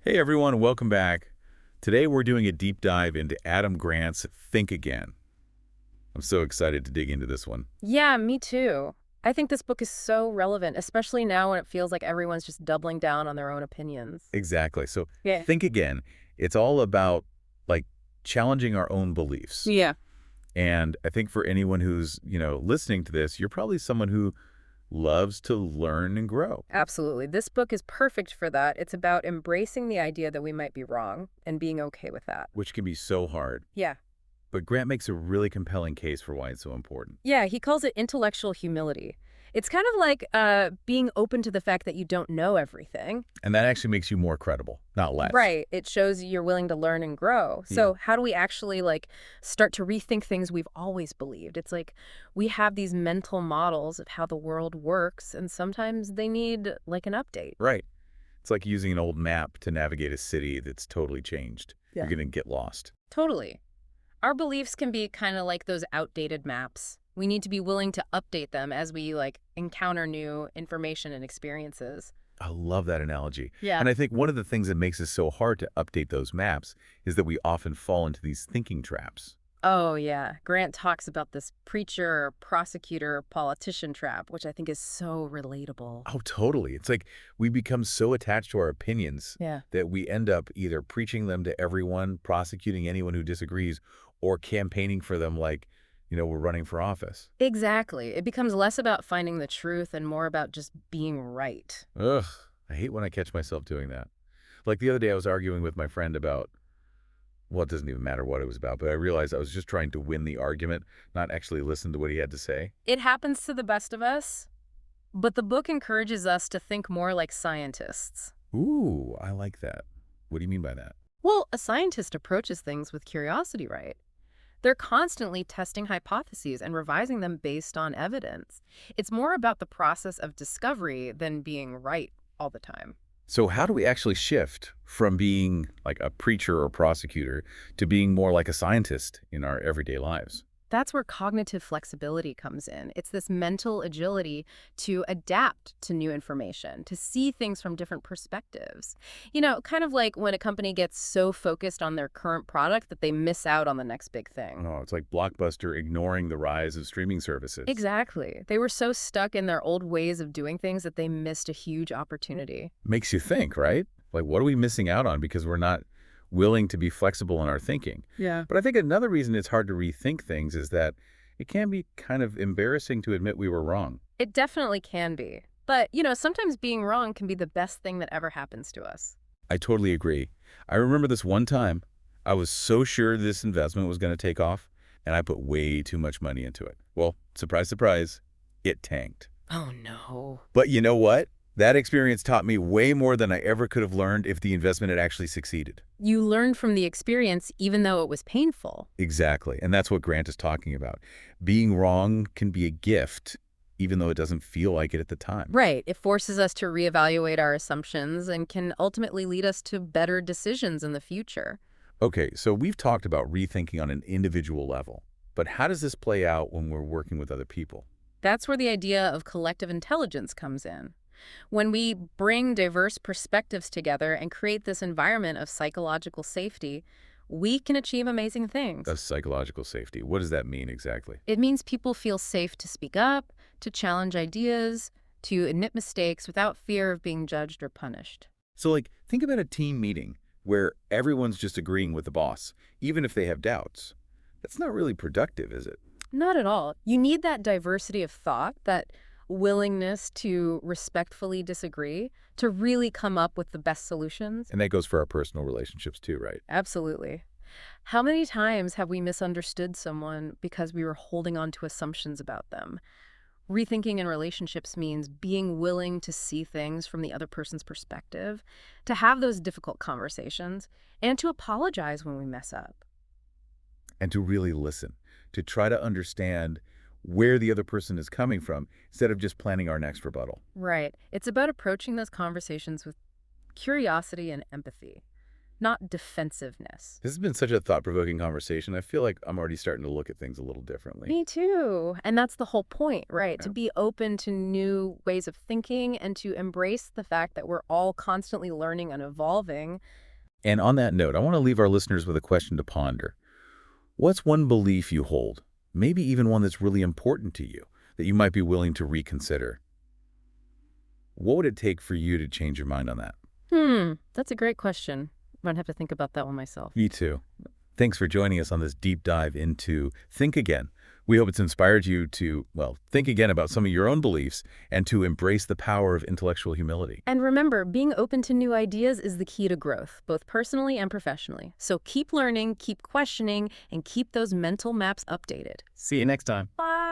Hey everyone, welcome back. Today we're doing a deep dive into Adam Grant's Think Again. I'm so excited to dig into this one. Yeah, me too. I think this book is so relevant, especially now when it feels like everyone's just doubling down on their own opinions. Exactly. So Yeah. Think Again, it's all about like challenging our own beliefs. Yeah. And I think for anyone who's, listening to this, you're probably someone who loves to learn and grow, Absolutely. This book is perfect for that. It's about embracing the idea that we might be wrong and being okay with that. which can be so hard. Yeah. But Grant makes a really compelling case for why it's so important. Yeah, he calls it intellectual humility. It's kind of like being open to the fact that you don't know everything. And that actually makes you more credible, not less. Right. It shows you're willing to learn and grow. Yeah. So how do we actually start to rethink things we've always believed? It's like we have these mental models of how the world works, and sometimes they need like an update. Right. It's like using an old map to navigate a city that's totally changed. You're Yeah. going to get lost. Totally. Our beliefs can be kind of like those outdated maps. We need to be willing to update them as we encounter new information and experiences. I love that analogy. Yeah. And I think one of the things that makes it so hard to update those maps is that we often fall into these thinking traps. Oh, yeah. Grant talks about this preacher, prosecutor, politician trap, which I think is so relatable. Oh, totally. It's like we become so attached to our opinions Yeah. that we end up either preaching them to everyone, prosecuting anyone who disagrees, or campaigning for them like, we're running for office. Exactly. It becomes less about finding the truth and more about just being right. Ugh, I hate when I catch myself doing that. Like the other day, I was arguing with my friend about, well, it doesn't even matter what it was about, but I realized I was just trying to win the argument, not actually listen to what he had to say. It happens to the best of us, but the book encourages us to think more like scientists. Ooh, I like that. What do you mean by that? Well, a scientist approaches things with curiosity, right? They're constantly testing hypotheses and revising them based on evidence. It's more about the process of discovery than being right all the time. So how do we actually shift from being like a preacher or prosecutor to being more like a scientist in our everyday lives? That's where cognitive flexibility comes in. It's this mental agility to adapt to new information, to see things from different perspectives. Kind of like when a company gets so focused on their current product that they miss out on the next big thing. Oh, it's like Blockbuster ignoring the rise of streaming services. Exactly. They were so stuck in their old ways of doing things that they missed a huge opportunity. Makes you think, right? Like, what are we missing out on because we're not willing to be flexible in our thinking? Yeah. But I think another reason it's hard to rethink things is that it can be kind of embarrassing to admit we were wrong. It definitely can be. But, sometimes being wrong can be the best thing that ever happens to us. I totally agree. I remember this one time, I was so sure this investment was going to take off, and I put way too much money into it. Well, surprise, surprise, it tanked. Oh, no. But you know what? That experience taught me way more than I ever could have learned if the investment had actually succeeded. You learned from the experience even though it was painful. Exactly. And that's what Grant is talking about. Being wrong can be a gift, even though it doesn't feel like it at the time. Right. It forces us to reevaluate our assumptions and can ultimately lead us to better decisions in the future. Okay, so we've talked about rethinking on an individual level. But how does this play out when we're working with other people? That's where the idea of collective intelligence comes in. When we bring diverse perspectives together and create this environment of psychological safety, we can achieve amazing things. Of psychological safety. What does that mean exactly? It means people feel safe to speak up, to challenge ideas, to admit mistakes without fear of being judged or punished. So, like, think about a team meeting where everyone's just agreeing with the boss, even if they have doubts. That's not really productive, is it? Not at all. You need that diversity of thought, that willingness to respectfully disagree, to really come up with the best solutions. And that goes for our personal relationships too, right? Absolutely. How many times have we misunderstood someone because we were holding on to assumptions about them? Rethinking in relationships means being willing to see things from the other person's perspective, to have those difficult conversations, and to apologize when we mess up. And to really listen, to try to understand where the other person is coming from instead of just planning our next rebuttal. Right. It's about approaching those conversations with curiosity and empathy. not defensiveness. This has been such a thought-provoking conversation. I feel like I'm already starting to look at things a little differently. Me too. And that's the whole point, right? To Yeah. be open to new ways of thinking and to embrace the fact that we're all constantly learning and evolving. And on that note, I want to leave our listeners with a question to ponder. What's one belief you hold, maybe even one that's really important to you, that you might be willing to reconsider? What would it take for you to change your mind on that? That's a great question. I'm gonna have to think about that one myself. Me too. Thanks for joining us on this deep dive into Think Again. We hope it's inspired you to, well, think again about some of your own beliefs and to embrace the power of intellectual humility. And remember, being open to new ideas is the key to growth, both personally and professionally. So keep learning, keep questioning, and keep those mental maps updated. See you next time. Bye.